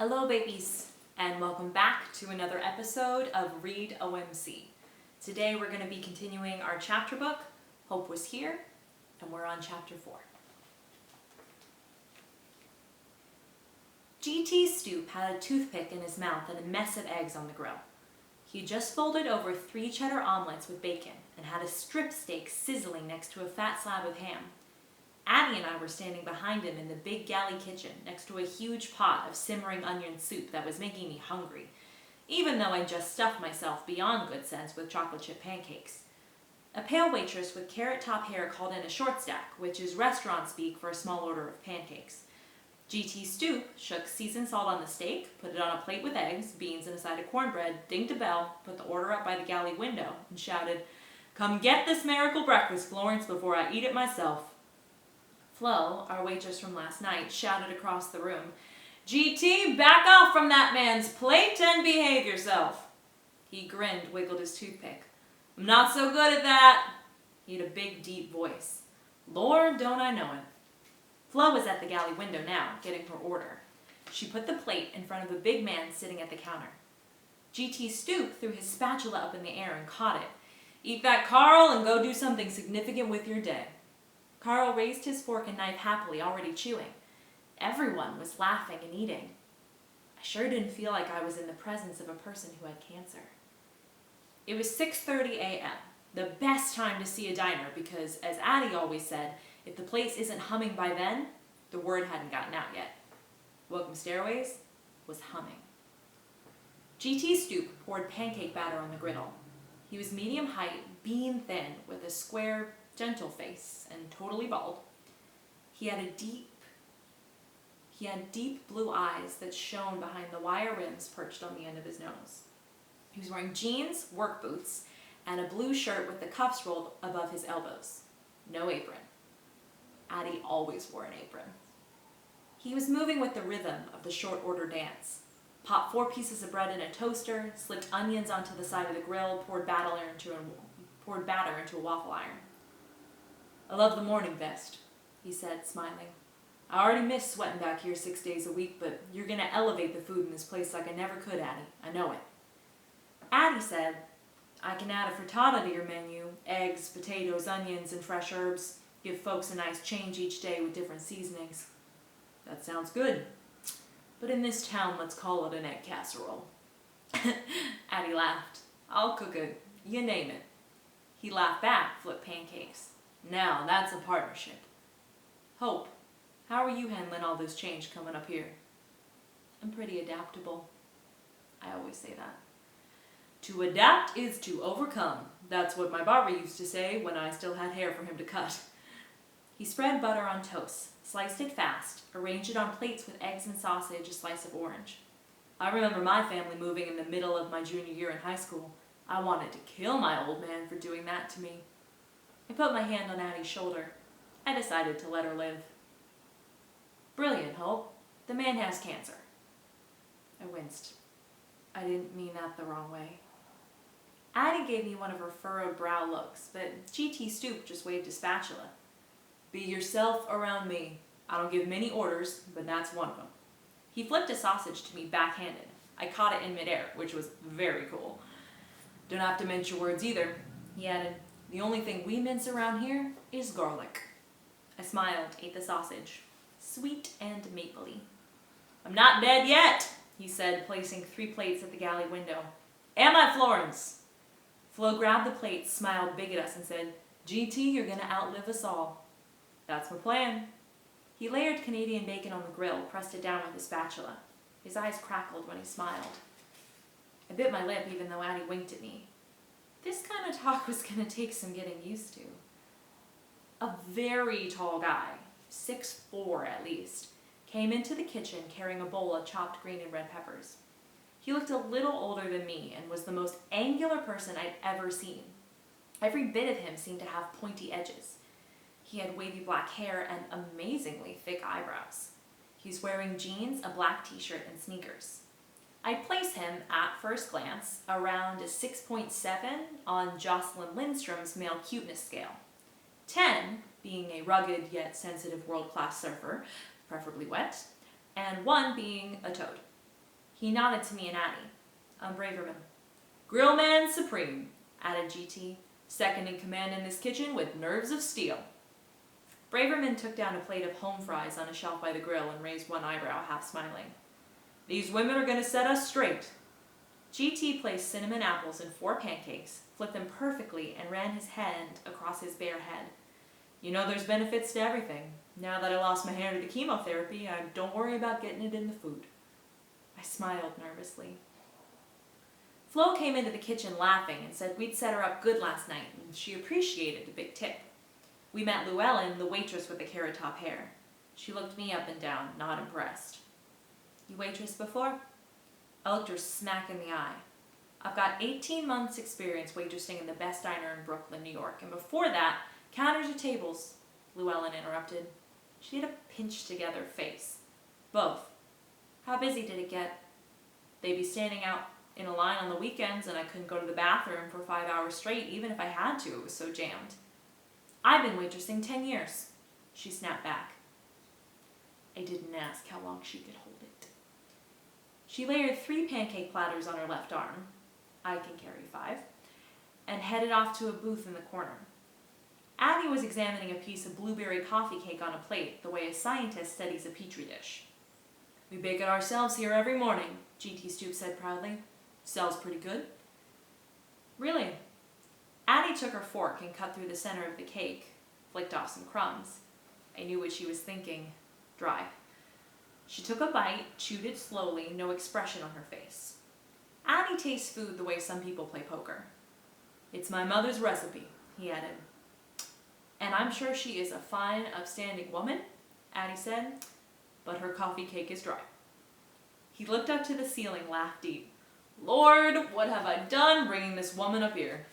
Hello babies, and welcome back to another episode of Read OMC. Today we're going to be continuing our chapter book, Hope Was Here, and we're on chapter 4. G.T. Stoop had a toothpick in his mouth and a mess of eggs on the grill. He just folded over 3 cheddar omelets with bacon and had a strip steak sizzling next to a fat slab of ham. Addie and I were standing behind him in the big galley kitchen next to a huge pot of simmering onion soup that was making me hungry, even though I just stuffed myself beyond good sense with chocolate chip pancakes. A pale waitress with carrot top hair called in a short stack, which is restaurant speak for a small order of pancakes. G.T. Stoop shook seasoned salt on the steak, put it on a plate with eggs, beans, and a side of cornbread, dinged a bell, put the order up by the galley window, and shouted, "Come get this miracle breakfast, Florence, before I eat it myself." Flo, our waitress from last night, shouted across the room, "GT, back off from that man's plate and behave yourself." He grinned, wiggled his toothpick. "I'm not so good at that." He had a big, deep voice. Lord, don't I know it. Flo was at the galley window now, getting her order. She put the plate in front of a big man sitting at the counter. GT Stoop threw his spatula up in the air and caught it. "Eat that, Carl, and go do something significant with your day." Carl raised his fork and knife happily, already chewing. Everyone was laughing and eating. I sure didn't feel like I was in the presence of a person who had cancer. It was 6:30 a.m., the best time to see a diner because, as Addie always said, if the place isn't humming by then, the word hadn't gotten out yet. Welcome Stairways was humming. G.T. Stoop poured pancake batter on the griddle. He was medium height, bean thin, with a square, gentle face, and totally bald. He had deep blue eyes that shone behind the wire rims perched on the end of his nose. He was wearing jeans, work boots, and a blue shirt with the cuffs rolled above his elbows. No apron. Addie always wore an apron. He was moving with the rhythm of the short order dance. Popped 4 pieces of bread in a toaster, slipped onions onto the side of the grill, poured batter into a waffle iron. "I love the morning best," he said, smiling. "I already miss sweating back here 6 days a week, but you're going to elevate the food in this place like I never could, Addie. I know it." Addie said, "I can add a frittata to your menu, eggs, potatoes, onions, and fresh herbs. Give folks a nice change each day with different seasonings." "That sounds good. But in this town, let's call it an egg casserole." Addie laughed. "I'll cook it. You name it." He laughed back, flipped pancakes. "Now that's a partnership." "Hope, how are you handling all this change coming up here?" "I'm pretty adaptable." I always say that. "To adapt is to overcome. That's what my barber used to say when I still had hair for him to cut." He spread butter on toast, sliced it fast, arranged it on plates with eggs and sausage, a slice of orange. "I remember my family moving in the middle of my junior year in high school. I wanted to kill my old man for doing that to me." I put my hand on Addie's shoulder. I decided to let her live. "Brilliant, Hope. The man has cancer." I winced. I didn't mean that the wrong way. Addie gave me one of her furrowed brow looks, but G.T. Stoop just waved his spatula. "Be yourself around me. I don't give many orders, but that's one of them." He flipped a sausage to me backhanded. I caught it in midair, which was very cool. "Don't have to mince your words either," he added. "The only thing we mince around here is garlic." I smiled, ate the sausage. Sweet and mapley. "I'm not dead yet," he said, placing 3 plates at the galley window. "Am I, Florence?" Flo grabbed the plate, smiled big at us, and said, "GT, you're gonna outlive us all." "That's my plan." He layered Canadian bacon on the grill, pressed it down with his spatula. His eyes crackled when he smiled. I bit my lip even though Addie winked at me. This kind of talk was going to take some getting used to. A very tall guy, 6'4" at least, came into the kitchen carrying a bowl of chopped green and red peppers. He looked a little older than me and was the most angular person I'd ever seen. Every bit of him seemed to have pointy edges. He had wavy black hair and amazingly thick eyebrows. He was wearing jeans, a black t-shirt, and sneakers. I'd place him, at first glance, around a 6.7 on Jocelyn Lindstrom's male cuteness scale. 10 being a rugged yet sensitive world-class surfer, preferably wet, and 1 being a toad. He nodded to me and Addie. I'm Braverman. Grillman Supreme, added GT, second in command in this kitchen with nerves of steel. Braverman took down a plate of home fries on a shelf by the grill and raised one eyebrow, half smiling. These women are going to set us straight. GT placed cinnamon apples in 4 pancakes, flipped them perfectly, and ran his hand across his bare head. You know there's benefits to everything. Now that I lost my hair to the chemotherapy, I don't worry about getting it in the food. I smiled nervously. Flo came into the kitchen laughing and said we'd set her up good last night, and she appreciated the big tip. We met Llewellyn, the waitress with the carrot top hair. She looked me up and down, not impressed. You waitressed before? I looked her smack in the eye. I've got 18 months experience waitressing in the best diner in Brooklyn, New York, and before that, counters or tables, Llewellyn interrupted. She had a pinched-together face. Both. How busy did it get? They'd be standing out in a line on the weekends, and I couldn't go to the bathroom for 5 hours straight, even if I had to. It was so jammed. I've been waitressing 10 years, she snapped back. I didn't ask how long she could hold it. She layered 3 pancake platters on her left arm, I can carry 5, and headed off to a booth in the corner. Addie was examining a piece of blueberry coffee cake on a plate, the way a scientist studies a petri dish. We bake it ourselves here every morning, GT Stoop said proudly. Sells pretty good. Really? Addie took her fork and cut through the center of the cake, flicked off some crumbs. I knew what she was thinking. Dry. She took a bite, chewed it slowly, no expression on her face. Addie tastes food the way some people play poker. It's my mother's recipe, he added. And I'm sure she is a fine, upstanding woman, Addie said, but her coffee cake is dry. He looked up to the ceiling, laughed deep. Lord, what have I done bringing this woman up here?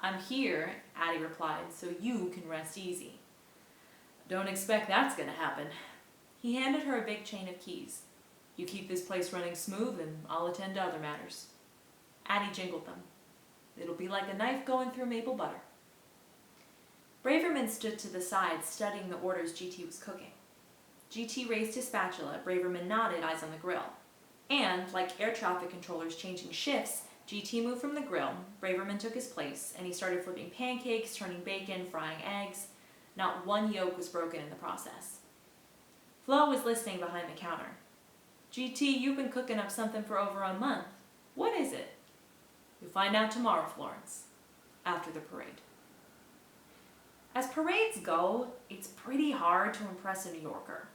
I'm here, Addie replied, so you can rest easy. Don't expect that's going to happen. He handed her a big chain of keys. You keep this place running smooth and I'll attend to other matters. Addie jingled them. It'll be like a knife going through maple butter. Braverman stood to the side, studying the orders GT was cooking. GT raised his spatula, Braverman nodded, eyes on the grill. And, like air traffic controllers changing shifts, GT moved from the grill, Braverman took his place, and he started flipping pancakes, turning bacon, frying eggs. Not one yolk was broken in the process. Flo was listening behind the counter. GT, you've been cooking up something for over a month. What is it? You'll find out tomorrow, Florence, after the parade. As parades go, it's pretty hard to impress a New Yorker.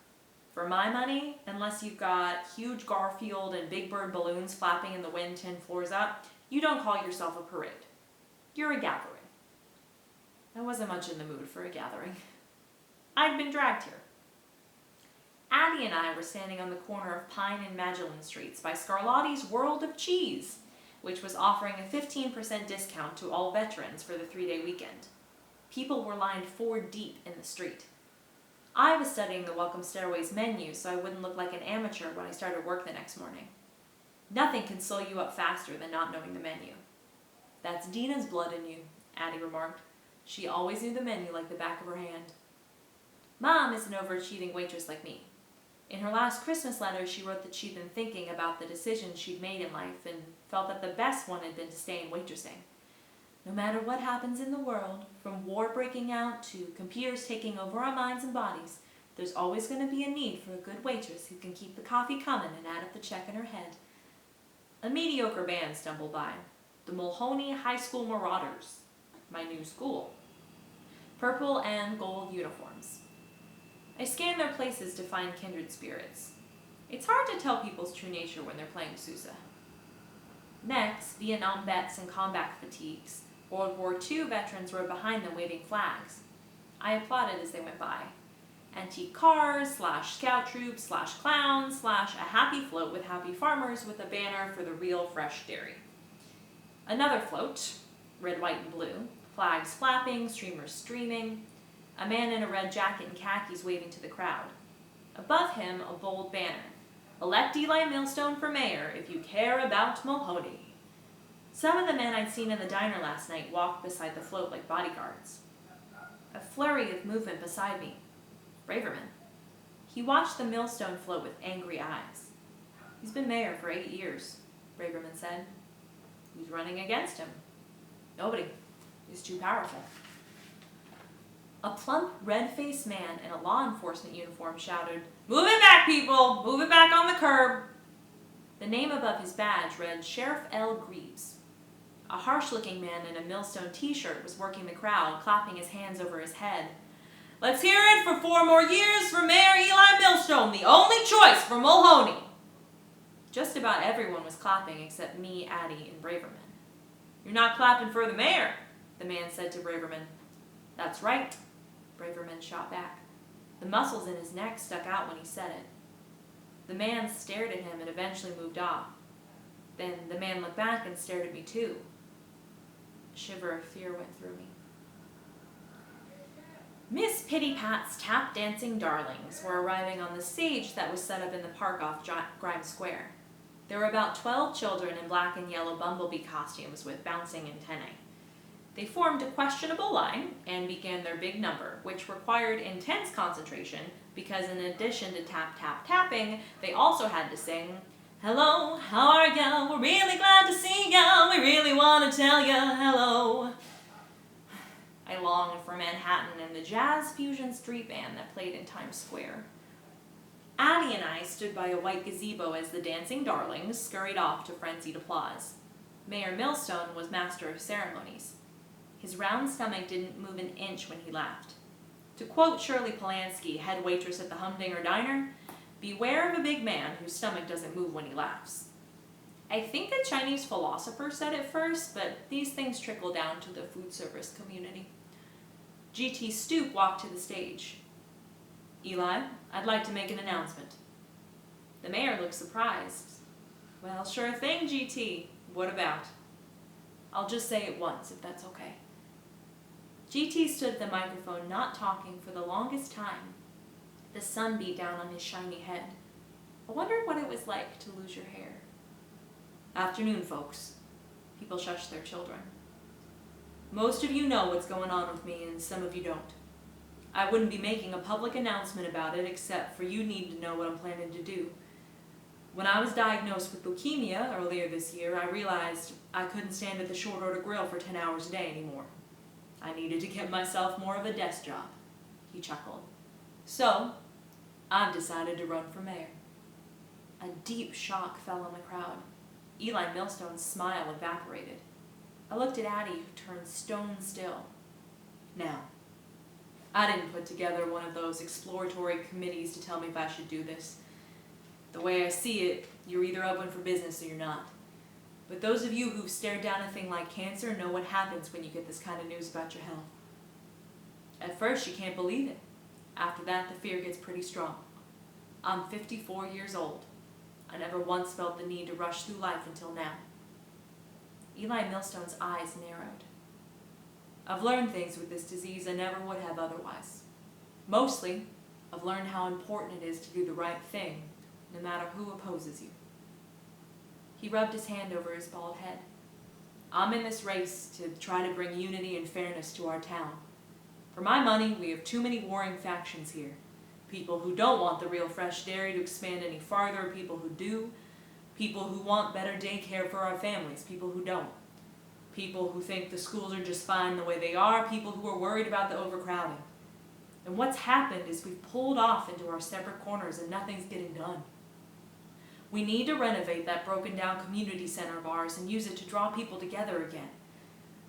For my money, unless you've got huge Garfield and Big Bird balloons flapping in the wind 10 floors up, you don't call yourself a parade. You're a gathering. I wasn't much in the mood for a gathering. I'd been dragged here. Addie and I were standing on the corner of Pine and Magellan Streets by Scarlatti's World of Cheese, which was offering a 15% discount to all veterans for the 3-day weekend. People were lined 4 deep in the street. I was studying the Welcome Stairways menu so I wouldn't look like an amateur when I started work the next morning. Nothing can slow you up faster than not knowing the menu. That's Dina's blood in you, Addie remarked. She always knew the menu like the back of her hand. Mom is an overachieving waitress like me. In her last Christmas letter, she wrote that she'd been thinking about the decisions she'd made in life and felt that the best one had been to stay in waitressing. No matter what happens in the world, from war breaking out to computers taking over our minds and bodies, there's always going to be a need for a good waitress who can keep the coffee coming and add up the check in her head. A mediocre band stumbled by. The Mulhoney High School Marauders. My new school. Purple and gold uniforms. I scanned their places to find kindred spirits. It's hard to tell people's true nature when they're playing Sousa. Next, Vietnam vets in combat fatigues. World War II veterans rode behind them waving flags. I applauded as they went by. Antique cars, /scout troops, /clowns, / a happy float with happy farmers with a banner for the real fresh dairy. Another float, red, white, and blue, flags flapping, streamers streaming, a man in a red jacket and khakis waving to the crowd. Above him, a bold banner. Elect Eli Millstone for mayor if you care about Mulhoney. Some of the men I'd seen in the diner last night walked beside the float like bodyguards. A flurry of movement beside me. Braverman. He watched the Millstone float with angry eyes. He's been mayor for 8 years, Braverman said. Who's running against him? Nobody. He's too powerful. A plump, red-faced man in a law enforcement uniform shouted, "Move it back, people! Move it back on the curb!" The name above his badge read Sheriff L. Greaves. A harsh-looking man in a Millstone t-shirt was working the crowd, clapping his hands over his head. "Let's hear it for 4 more years for Mayor Eli Millstone, the only choice for Mulhoney!" Just about everyone was clapping except me, Addie, and Braverman. "You're not clapping for the mayor," the man said to Braverman. "That's right," Braverman shot back. The muscles in his neck stuck out when he said it. The man stared at him and eventually moved off. Then the man looked back and stared at me too. A shiver of fear went through me. Miss Pitty Pat's tap dancing darlings were arriving on the stage that was set up in the park off Grimes Square. There were about 12 children in black and yellow bumblebee costumes with bouncing antennae. They formed a questionable line and began their big number, which required intense concentration because in addition to tap, tap, tapping, they also had to sing, "Hello, how are ya? We're really glad to see ya. We really want to tell ya hello." I longed for Manhattan and the jazz fusion street band that played in Times Square. Addie and I stood by a white gazebo as the dancing darlings scurried off to frenzied applause. Mayor Millstone was master of ceremonies. His round stomach didn't move an inch when he laughed. To quote Shirley Polanski, head waitress at the Humdinger Diner, "Beware of a big man whose stomach doesn't move when he laughs." I think a Chinese philosopher said it first, but these things trickle down to the food service community. G.T. Stoop walked to the stage. "Eli, I'd like to make an announcement." The mayor looked surprised. "Well, sure thing, G.T. What about?" "I'll just say it once, if that's okay." G.T. stood at the microphone, not talking for the longest time. The sun beat down on his shiny head. I wondered what it was like to lose your hair. "Afternoon, folks." People shushed their children. "Most of you know what's going on with me, and some of you don't. I wouldn't be making a public announcement about it except for you need to know what I'm planning to do. When I was diagnosed with leukemia earlier this year, I realized I couldn't stand at the short order grill for 10 hours a day anymore. I needed to get myself more of a desk job." He chuckled. "So, I've decided to run for mayor." A deep shock fell on the crowd. Eli Millstone's smile evaporated. I looked at Addie, who turned stone still. "Now, I didn't put together one of those exploratory committees to tell me if I should do this. The way I see it, you're either open for business or you're not. But those of you who've stared down a thing like cancer know what happens when you get this kind of news about your health. At first, you can't believe it. After that, the fear gets pretty strong. I'm 54 years old. I never once felt the need to rush through life until now." Eli Millstone's eyes narrowed. "I've learned things with this disease I never would have otherwise. Mostly, I've learned how important it is to do the right thing, no matter who opposes you." He rubbed his hand over his bald head. "I'm in this race to try to bring unity and fairness to our town. For my money, we have too many warring factions here. People who don't want the Real Fresh Dairy to expand any farther, people who do. People who want better daycare for our families, people who don't. People who think the schools are just fine the way they are, people who are worried about the overcrowding. And what's happened is we've pulled off into our separate corners and nothing's getting done. We need to renovate that broken down community center of ours and use it to draw people together again.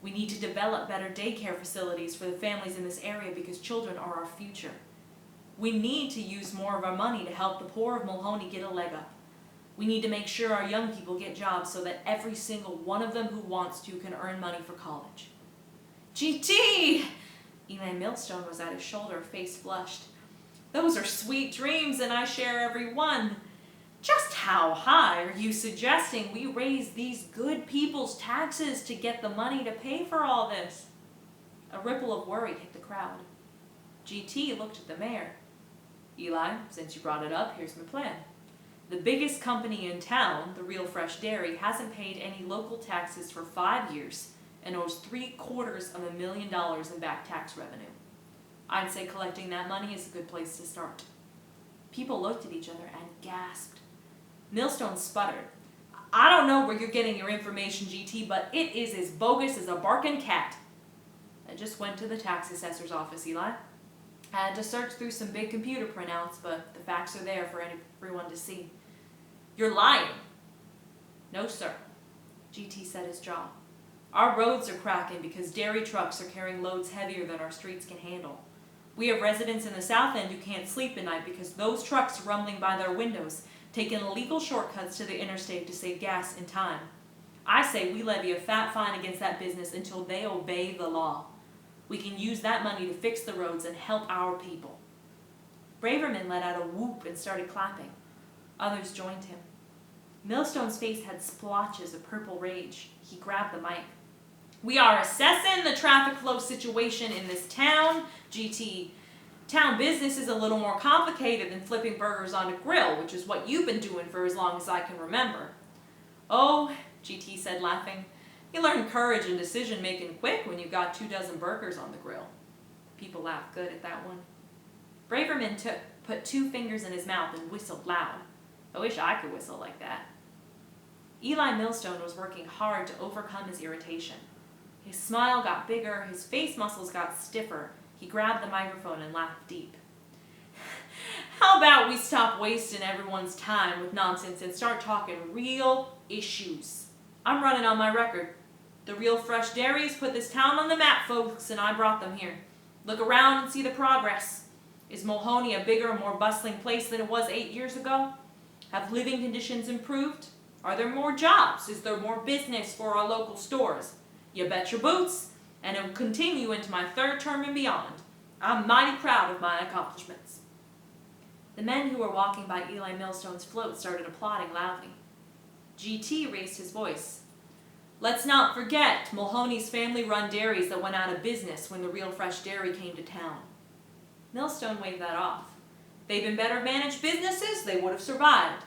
We need to develop better daycare facilities for the families in this area because children are our future. We need to use more of our money to help the poor of Mulhoney get a leg up. We need to make sure our young people get jobs so that every single one of them who wants to can earn money for college." "GT!" Eli Millstone was at his shoulder, face flushed. "Those are sweet dreams and I share every one. Just how high are you suggesting we raise these good people's taxes to get the money to pay for all this?" A ripple of worry hit the crowd. GT looked at the mayor. "Eli, since you brought it up, here's my plan. The biggest company in town, the Real Fresh Dairy, hasn't paid any local taxes for 5 years and owes $750,000 in back tax revenue. I'd say collecting that money is a good place to start." People looked at each other and gasped. Millstone sputtered. I don't know where you're getting your information, GT, but it is as bogus as a barking cat. I just went to the tax assessor's office, Eli. I had to search through some big computer printouts, but the facts are there for everyone to see. You're lying. No, sir. GT set his jaw. Our roads are cracking because dairy trucks are carrying loads heavier than our streets can handle. We have residents in the South End who can't sleep at night because those trucks are rumbling by their windows, taking illegal shortcuts to the interstate to save gas and time. I say we levy a fat fine against that business until they obey the law. We can use that money to fix the roads and help our people. Braverman let out a whoop and started clapping. Others joined him. Millstone's face had splotches of purple rage. He grabbed the mic. We are assessing the traffic flow situation in this town, GT. Town business is a little more complicated than flipping burgers on a grill, which is what you've been doing for as long as I can remember. Oh, GT said, laughing. You learn courage and decision-making quick when you've got 24 burgers on the grill. People laughed good at that one. Braverman put 2 fingers in his mouth and whistled loud. I wish I could whistle like that. Eli Millstone was working hard to overcome his irritation. His smile got bigger, his face muscles got stiffer. He grabbed the microphone and laughed deep. How about we stop wasting everyone's time with nonsense and start talking real issues? I'm running on my record. The Real Fresh Dairies put this town on the map, folks, and I brought them here. Look around and see the progress. Is Mulhoney a bigger and more bustling place than it was 8 years ago? Have living conditions improved? Are there more jobs? Is there more business for our local stores? You bet your boots, and it will continue into my 3rd term and beyond. I'm mighty proud of my accomplishments. The men who were walking by Eli Millstone's float started applauding loudly. GT raised his voice. Let's not forget Mulhoney's family-run dairies that went out of business when the Real Fresh Dairy came to town. Millstone waved that off. They'd been better managed businesses, they would have survived.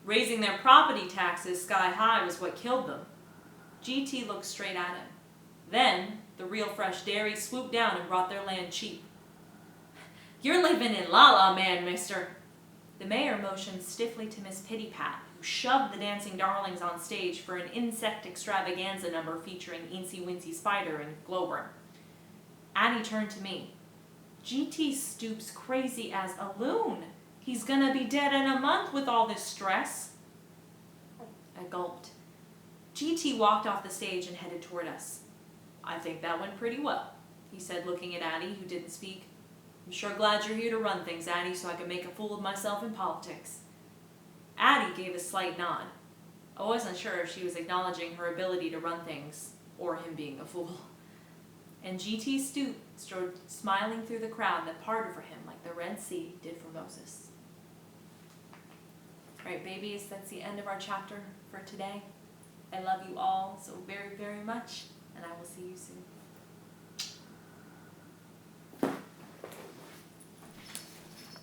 Raising their property taxes sky high was what killed them. GT looked straight at him. Then, the Real Fresh Dairy swooped down and brought their land cheap. You're living in la-la man, mister. The mayor motioned stiffly to Miss Pittypat, who shoved the dancing darlings on stage for an insect extravaganza number featuring Eensy Wincy Spider and Glowworm. Annie turned to me. GT Stoops crazy as a loon. He's gonna be dead in a month with all this stress. I gulped. GT walked off the stage and headed toward us. I think that went pretty well, he said, looking at Addie, who didn't speak. I'm sure glad you're here to run things, Addie, so I can make a fool of myself in politics. Addie gave a slight nod. I wasn't sure if she was acknowledging her ability to run things, or him being a fool. And GT strode smiling through the crowd that parted for him like the Red Sea did for Moses. All right, babies, that's the end of our chapter for today. I love you all so very, very much, and I will see you soon.